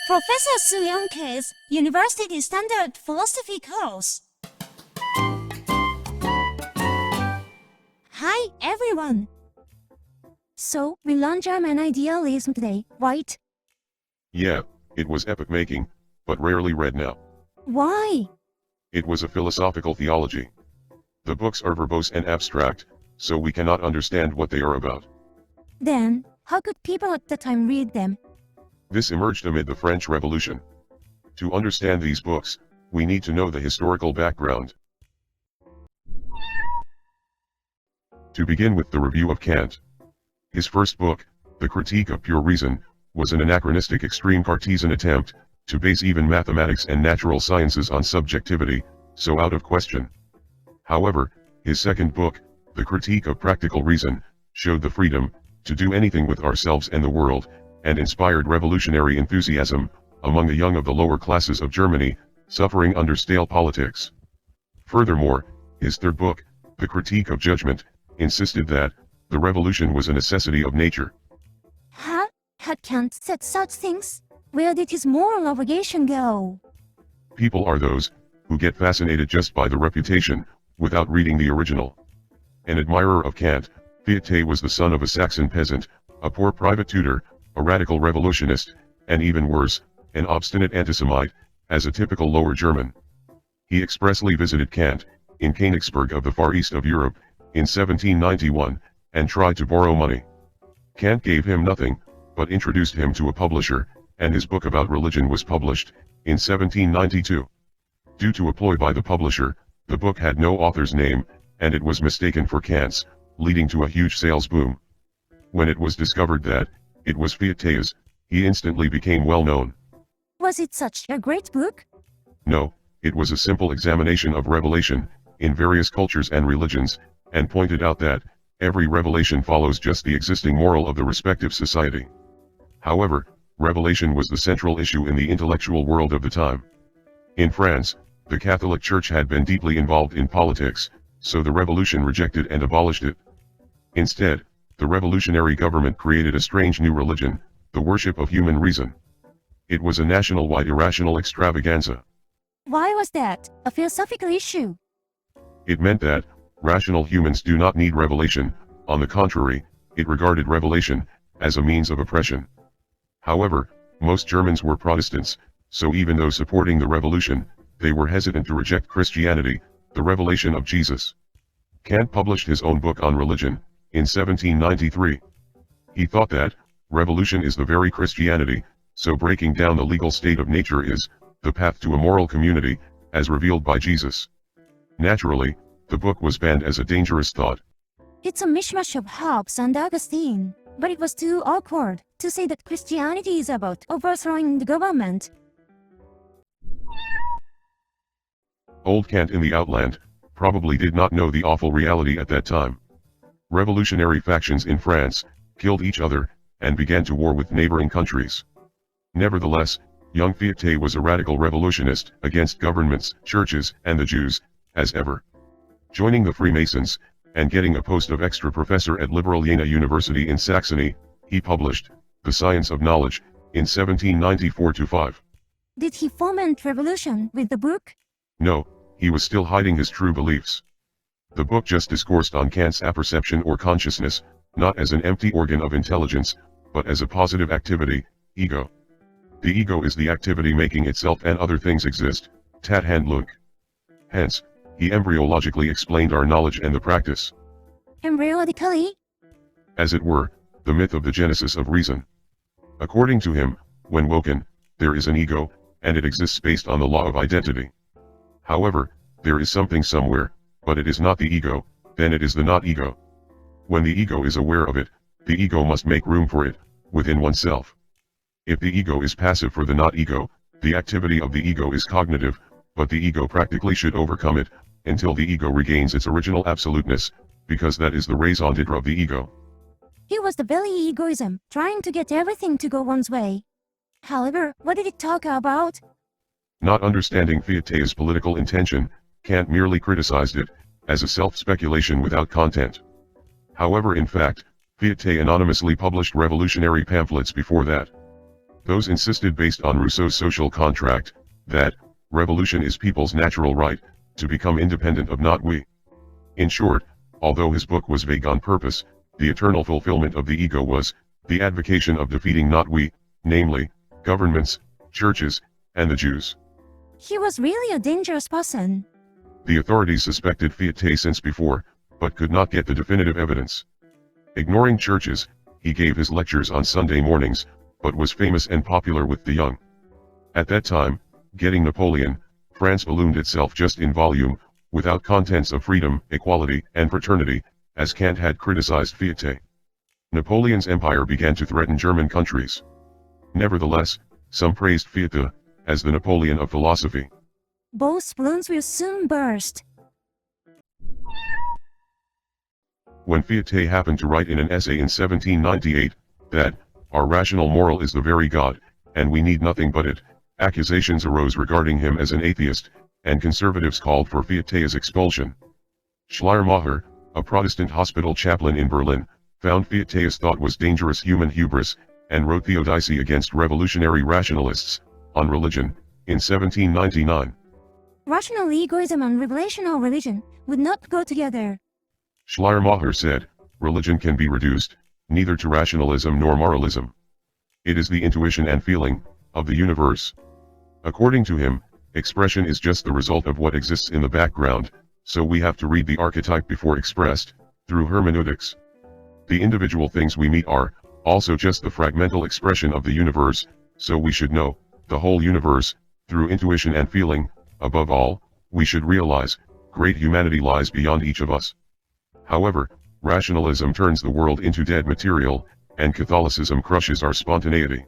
Professor SUMIOKA's University Standard Philosophy course. Hi everyone! So, we learned German idealism today, right? Yeah, it was epoch-making, but rarely read now. Why? It was a philosophical theology. The books are verbose and abstract, so we cannot understand what they are about. Then, how could people at the time read them? This emerged amid the French Revolution. To understand these books, we need to know the historical background. To begin with the review of Kant. His first book, The Critique of Pure Reason, was an anachronistic extreme Cartesian attempt to base even mathematics and natural sciences on subjectivity, so out of question. However, his second book, The Critique of Practical Reason, showed the freedom to do anything with ourselves and the world, and inspired revolutionary enthusiasm among the young of the lower classes of Germany, suffering under stale politics. Furthermore, his third book, The Critique of Judgment, insisted that the revolution was a necessity of nature. Huh? Had Kant said such things? Where did his moral obligation go? People are those who get fascinated just by the reputation, without reading the original. An admirer of Kant, Fichte was the son of a Saxon peasant, a poor private tutor, a radical revolutionist, and even worse, an obstinate antisemite, as a typical Lower German. He expressly visited Kant, in Königsberg of the Far East of Europe, in 1791, and tried to borrow money. Kant gave him nothing, but introduced him to a publisher, and his book about religion was published, in 1792. Due to a ploy by the publisher, the book had no author's name, and it was mistaken for Kant's, leading to a huge sales boom. When it was discovered that it was Fichte's, he instantly became well known. Was it such a great book? No, it was a simple examination of revelation, in various cultures and religions, and pointed out that every revelation follows just the existing moral of the respective society. However, revelation was the central issue in the intellectual world of the time. In France, the Catholic Church had been deeply involved in politics, so the revolution rejected and abolished it. Instead, the revolutionary government created a strange new religion, the worship of human reason. It was a national-wide irrational extravaganza. Why was that a philosophical issue? It meant that rational humans do not need revelation. On the contrary, it regarded revelation as a means of oppression. However, most Germans were Protestants, so even though supporting the revolution, they were hesitant to reject Christianity, the revelation of Jesus. Kant published his own book on religion, in 1793. He thought that revolution is the very Christianity, so breaking down the legal state of nature is the path to a moral community, as revealed by Jesus. Naturally, the book was banned as a dangerous thought. It's a mishmash of Hobbes and Augustine, but it was too awkward to say that Christianity is about overthrowing the government. Old Kant in the Outland probably did not know the awful reality at that time. Revolutionary factions in France killed each other and began to war with neighboring countries. Nevertheless, young Fichte was a radical revolutionist against governments, churches, and the Jews, as ever. Joining the Freemasons, and getting a post of extra professor at liberal Jena University in Saxony, he published The Science of Knowledge, in 1794-5. Did he foment revolution with the book? No, he was still hiding his true beliefs. The book just discoursed on Kant's apperception or consciousness, not as an empty organ of intelligence, but as a positive activity, ego. The ego is the activity making itself and other things exist, Tathandlung. Hence, he embryologically explained our knowledge and the practice. Embryologically? As it were, the myth of the genesis of reason. According to him, when woken, there is an ego, and it exists based on the law of identity. However, there is something somewhere, but it is not the ego, then it is the not-ego. When the ego is aware of it, the ego must make room for it, within oneself. If the ego is passive for the not-ego, the activity of the ego is cognitive, but the ego practically should overcome it, until the ego regains its original absoluteness, because that is the raison d'être of the ego. He was the belly egoism, trying to get everything to go one's way. However, what did it talk about? Not understanding Fichte's political intention, Kant merely criticized it, as a self-speculation without content. However, in fact, Fichte anonymously published revolutionary pamphlets before that. Those insisted based on Rousseau's social contract, that, revolution is people's natural right, to become independent of not we. In short, although his book was vague on purpose, the eternal fulfillment of the ego was, the advocation of defeating not we, namely, governments, churches, and the Jews. He was really a dangerous person. The authorities suspected Fichte since before, but could not get the definitive evidence. Ignoring churches, he gave his lectures on Sunday mornings, but was famous and popular with the young. At that time, getting Napoleon, France ballooned itself just in volume, without contents of freedom, equality, and fraternity, as Kant had criticized Fichte. Napoleon's empire began to threaten German countries. Nevertheless, some praised Fichte as the Napoleon of philosophy. Both balloons will soon burst. When Fichte happened to write in an essay in 1798, that, our rational moral is the very God, and we need nothing but it, accusations arose regarding him as an atheist, and conservatives called for Fichte's expulsion. Schleiermacher, a Protestant hospital chaplain in Berlin, found Fichte's thought was dangerous human hubris, and wrote Theodicy against revolutionary rationalists, on religion, in 1799. Rational egoism and revelational religion would not go together. Schleiermacher said, religion can be reduced, neither to rationalism nor moralism. It is the intuition and feeling, of the universe. According to him, expression is just the result of what exists in the background, so we have to read the archetype before expressed, through hermeneutics. The individual things we meet are, also just the fragmental expression of the universe, so we should know, the whole universe, through intuition and feeling. Above all, we should realize, great humanity lies beyond each of us. However, rationalism turns the world into dead material, and Catholicism crushes our spontaneity.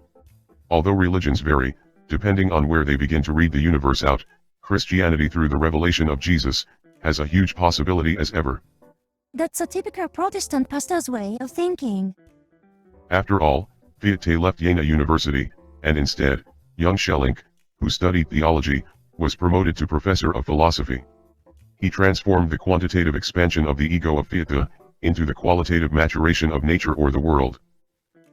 Although religions vary, depending on where they begin to read the universe out, Christianity through the revelation of Jesus, has a huge possibility as ever. That's a typical Protestant pastor's way of thinking. After all, Fichte left Jena University, and instead, young Schelling, who studied theology, was promoted to professor of philosophy. He transformed the quantitative expansion of the ego of Fichte into the qualitative maturation of nature or the world.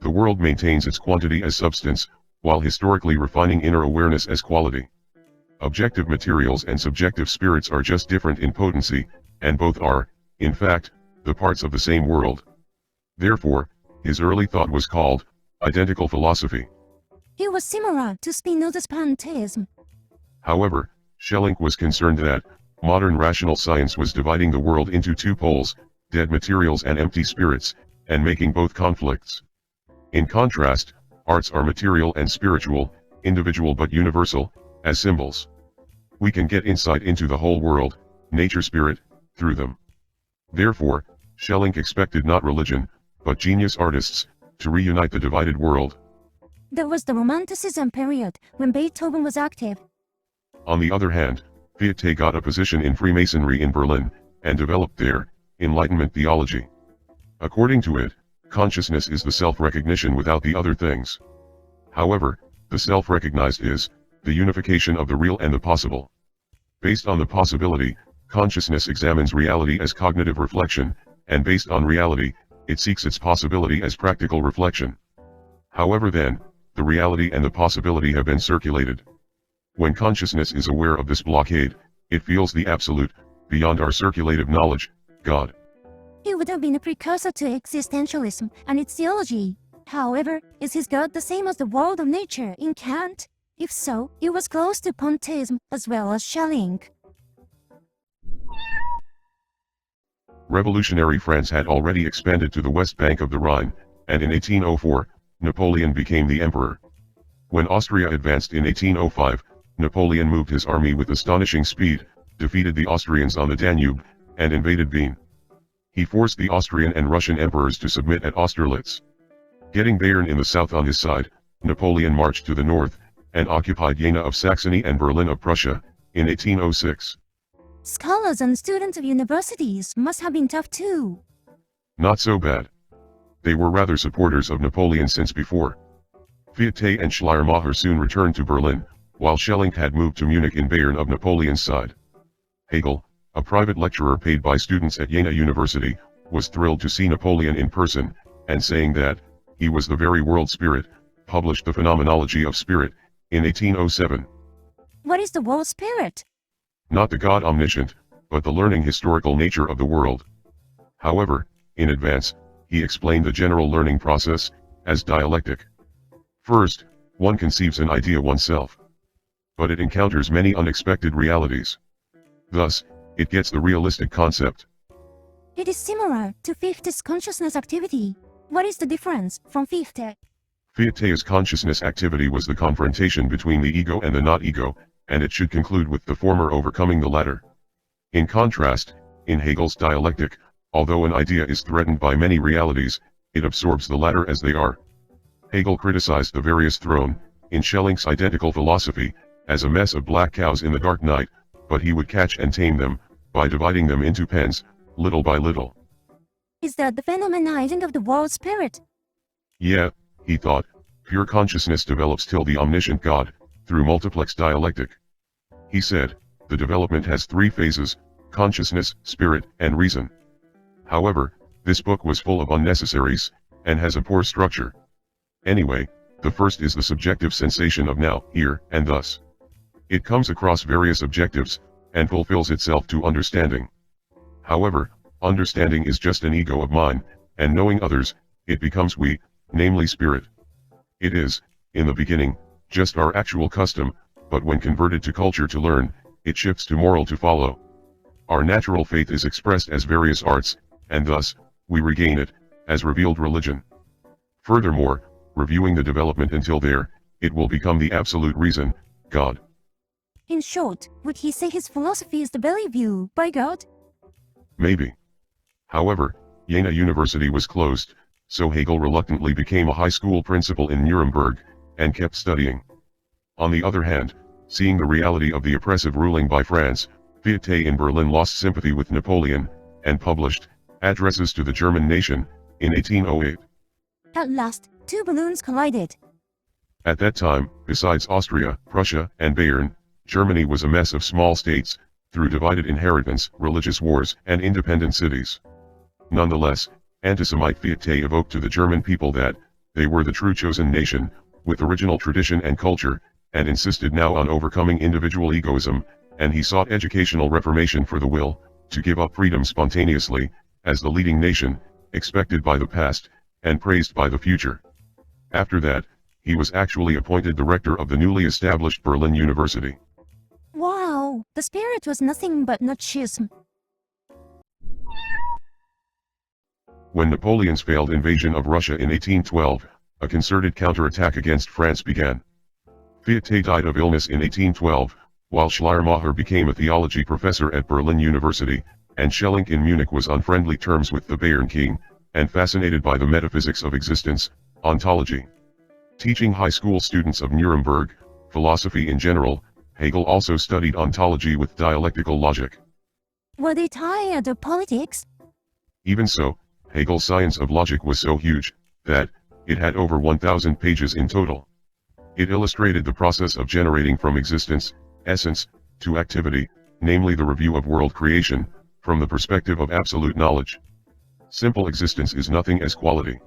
The world maintains its quantity as substance, while historically refining inner awareness as quality. Objective materials and subjective spirits are just different in potency, and both are, in fact, the parts of the same world. Therefore, his early thought was called identical philosophy. He was similar to Spinoza's pantheism. However, Schelling was concerned that modern rational science was dividing the world into two poles, dead materials and empty spirits, and making both conflicts. In contrast, arts are material and spiritual, individual but universal, as symbols. We can get insight into the whole world, nature spirit, through them. Therefore, Schelling expected not religion, but genius artists, to reunite the divided world. That was the Romanticism period, when Beethoven was active. On the other hand, Fichte got a position in Freemasonry in Berlin, and developed there, Enlightenment theology. According to it, consciousness is the self-recognition without the other things. However, the self-recognized is, the unification of the real and the possible. Based on the possibility, consciousness examines reality as cognitive reflection, and based on reality, it seeks its possibility as practical reflection. However then, the reality and the possibility have been circulated. When consciousness is aware of this blockade, it feels the absolute, beyond our circulative knowledge, God. He would have been a precursor to existentialism and its theology. However, is his God the same as the world of nature in Kant? If so, it was close to pantheism as well as Schelling. Revolutionary France had already expanded to the west bank of the Rhine, and in 1804, Napoleon became the emperor. When Austria advanced in 1805, Napoleon moved his army with astonishing speed, defeated the Austrians on the Danube, and invaded Wien. He forced the Austrian and Russian emperors to submit at Austerlitz. Getting Bayern in the south on his side, Napoleon marched to the north, and occupied Jena of Saxony and Berlin of Prussia, in 1806. Scholars and students of universities must have been tough too. Not so bad. They were rather supporters of Napoleon since before. Fichte and Schleiermacher soon returned to Berlin, while Schelling had moved to Munich in Bayern of Napoleon's side. Hegel, a private lecturer paid by students at Jena University, was thrilled to see Napoleon in person, and saying that he was the very world spirit, published The Phenomenology of Spirit, in 1807. What is the world spirit? Not the God omniscient, but the learning historical nature of the world. However, in advance, he explained the general learning process, as dialectic. First, one conceives an idea oneself. But it encounters many unexpected realities. Thus, it gets the realistic concept. It is similar to Fichte's consciousness activity. What is the difference from Fichte? Fichte's consciousness activity was the confrontation between the ego and the not-ego, and it should conclude with the former overcoming the latter. In contrast, in Hegel's dialectic, although an idea is threatened by many realities, it absorbs the latter as they are. Hegel criticized the various thrown, in Schelling's identical philosophy, as a mess of black cows in the dark night, but he would catch and tame them, by dividing them into pens, little by little. Is that the phenomenizing of the world spirit? Yeah, he thought, pure consciousness develops till the omniscient God, through multiplex dialectic. He said, the development has three phases, consciousness, spirit, and reason. However, this book was full of unnecessaries, and has a poor structure. Anyway, the first is the subjective sensation of now, here, and thus. It comes across various objectives, and fulfills itself to understanding. However, understanding is just an ego of mine, and knowing others, it becomes we, namely spirit. It is, in the beginning, just our actual custom, but when converted to culture to learn, it shifts to moral to follow. Our natural faith is expressed as various arts, and thus, we regain it, as revealed religion. Furthermore, reviewing the development until there, it will become the absolute reason, God. In short, would he say his philosophy is the belly view by God? Maybe. However, Jena University was closed, so Hegel reluctantly became a high school principal in Nuremberg, and kept studying. On the other hand, seeing the reality of the oppressive ruling by France, Fichte in Berlin lost sympathy with Napoleon, and published Addresses to the German Nation, in 1808. At last, two balloons collided. At that time, besides Austria, Prussia, and Bayern, Germany was a mess of small states, through divided inheritance, religious wars, and independent cities. Nonetheless, anti-Semite Fichte evoked to the German people that they were the true chosen nation, with original tradition and culture, and insisted now on overcoming individual egoism, and he sought educational reformation for the will, to give up freedom spontaneously, as the leading nation, expected by the past, and praised by the future. After that, he was actually appointed the rector of the newly established Berlin University. Wow, the spirit was nothing but Nazism. When Napoleon's failed invasion of Russia in 1812, a concerted counterattack against France began. Fichte died of illness in 1812, while Schleiermacher became a theology professor at Berlin University, and Schelling in Munich was on friendly terms with the Bayern king, and fascinated by the metaphysics of existence, ontology. Teaching high school students of Nuremberg, philosophy in general, Hegel also studied ontology with dialectical logic. Were they tired of politics? Even so, Hegel's science of logic was so huge, that it had over 1,000 pages in total. It illustrated the process of generating from existence, essence, to activity, namely the review of world creation, from the perspective of absolute knowledge. Simple existence is nothing as quality.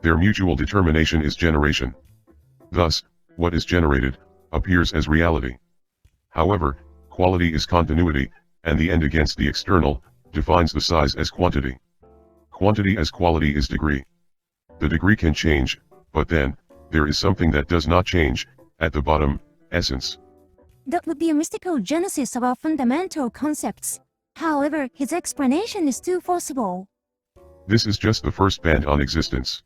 Their mutual determination is generation. Thus, what is generated, appears as reality. However, quality is continuity, and the end against the external, defines the size as quantity. Quantity as quality is degree. The degree can change, but then, there is something that does not change, at the bottom, essence. That would be a mystical genesis of our fundamental concepts. However, his explanation is too forcible. This is just the first band on existence.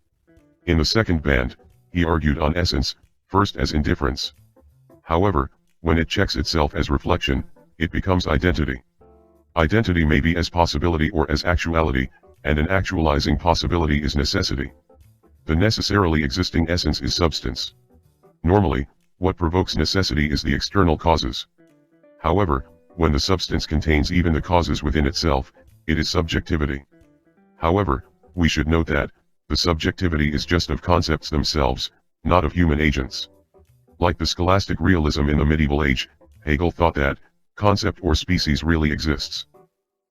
In the second band, he argued on essence, first as indifference. However, when it checks itself as reflection, it becomes identity. Identity may be as possibility or as actuality, and an actualizing possibility is necessity. The necessarily existing essence is substance. Normally, what provokes necessity is the external causes. However, when the substance contains even the causes within itself, it is subjectivity. However, we should note that, the subjectivity is just of concepts themselves, not of human agents. Like the scholastic realism in the medieval age, Hegel thought that, concept or species really exists.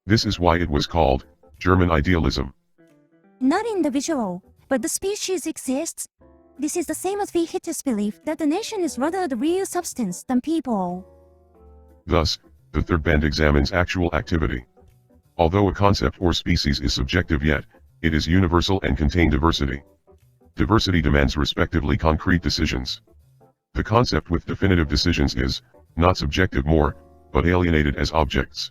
This is why it was called, German idealism. Not individual, but the species exists. This is the same as Fichte's belief that the nation is rather the real substance than people. Thus, the third band examines actual activity. Although a concept or species is subjective yet, it is universal and contain diversity. Diversity demands respectively concrete decisions. The concept with definitive decisions is, not subjective more, but alienated as objects.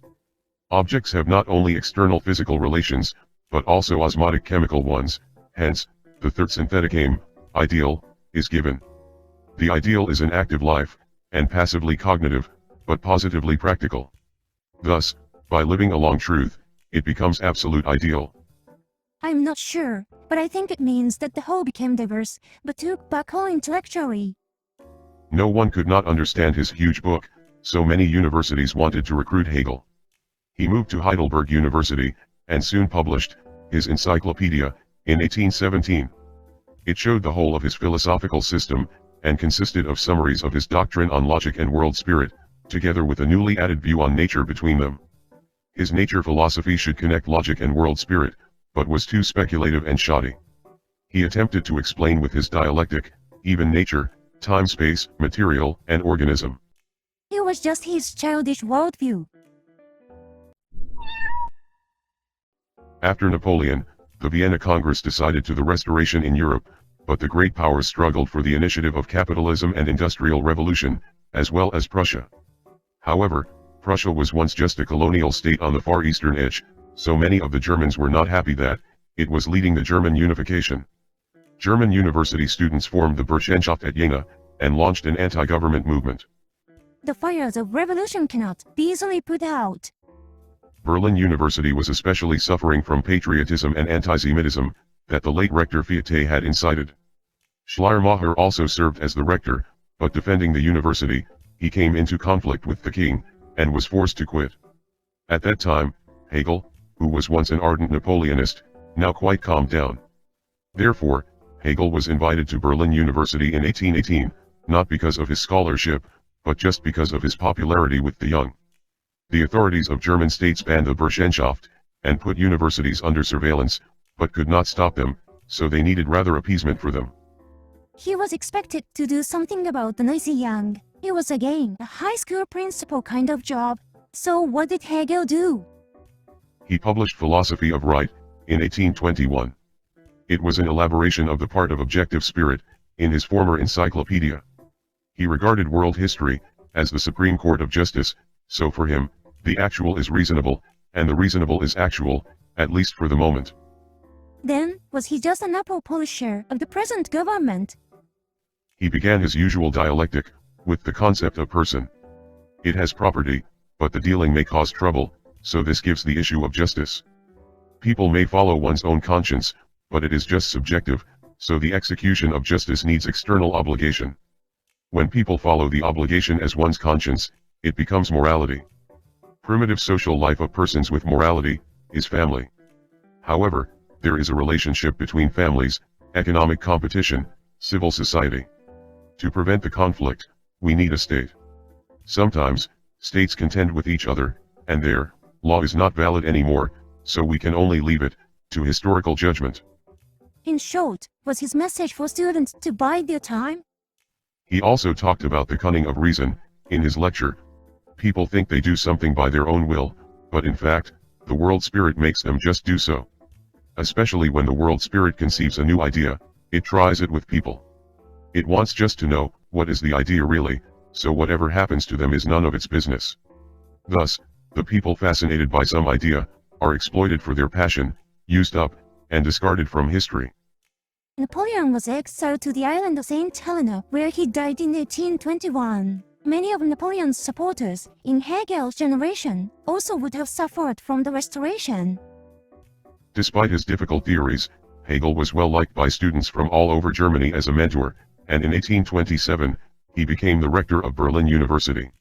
Objects have not only external physical relations, but also osmotic chemical ones, hence, the third synthetic aim, ideal, is given. The ideal is an active life, and passively cognitive, but positively practical. Thus, by living along truth, it becomes absolute ideal. I'm not sure, but I think it means that the whole became diverse, but took back all intellectually. No one could not understand his huge book, so many universities wanted to recruit Hegel. He moved to Heidelberg University, and soon published his encyclopedia in 1817. It showed the whole of his philosophical system, and consisted of summaries of his doctrine on logic and world spirit, together with a newly added view on nature between them. His nature philosophy should connect logic and world spirit, but was too speculative and shoddy. He attempted to explain with his dialectic, even nature, time, space, material, and organism. It was just his childish worldview. After Napoleon, the Vienna Congress decided to the restoration in Europe, but the great powers struggled for the initiative of capitalism and industrial revolution, as well as Prussia. However, Prussia was once just a colonial state on the far eastern edge, so many of the Germans were not happy that it was leading the German unification. German university students formed the Burschenschaft at Jena, and launched an anti-government movement. The fires of revolution cannot be easily put out. Berlin University was especially suffering from patriotism and anti-Semitism, that the late rector Fichte had incited. Schleiermacher also served as the rector, but defending the university, he came into conflict with the king, and was forced to quit. At that time, Hegel, who was once an ardent Napoleonist, now quite calmed down. Therefore, Hegel was invited to Berlin University in 1818, not because of his scholarship, but just because of his popularity with the young. The authorities of German states banned the Burschenschaft, and put universities under surveillance, but could not stop them, so they needed rather appeasement for them. He was expected to do something about the noisy young. It was again a high school principal kind of job. So what did Hegel do? He published Philosophy of Right, in 1821. It was an elaboration of the part of objective spirit, in his former encyclopedia. He regarded world history, as the supreme court of justice, so for him, the actual is reasonable, and the reasonable is actual, at least for the moment. Then, was he just an apple polisher of the present government? He began his usual dialectic, with the concept of person. It has property, but the dealing may cause trouble, so this gives the issue of justice. People may follow one's own conscience, but it is just subjective, so the execution of justice needs external obligation. When people follow the obligation as one's conscience, it becomes morality. Primitive social life of persons with morality is family. However, there is a relationship between families, economic competition, civil society. To prevent the conflict, we need a state. Sometimes, states contend with each other, and their law is not valid anymore, so we can only leave it to historical judgment. In short, was his message for students to bide their time? He also talked about the cunning of reason, in his lecture. People think they do something by their own will, but in fact, the world spirit makes them just do so. Especially when the world spirit conceives a new idea, it tries it with people. It wants just to know, what is the idea really, so whatever happens to them is none of its business. Thus, the people fascinated by some idea, are exploited for their passion, used up, and discarded from history. Napoleon was exiled to the island of St. Helena, where he died in 1821. Many of Napoleon's supporters, in Hegel's generation, also would have suffered from the Restoration. Despite his difficult theories, Hegel was well liked by students from all over Germany as a mentor, and in 1827, he became the rector of Berlin University.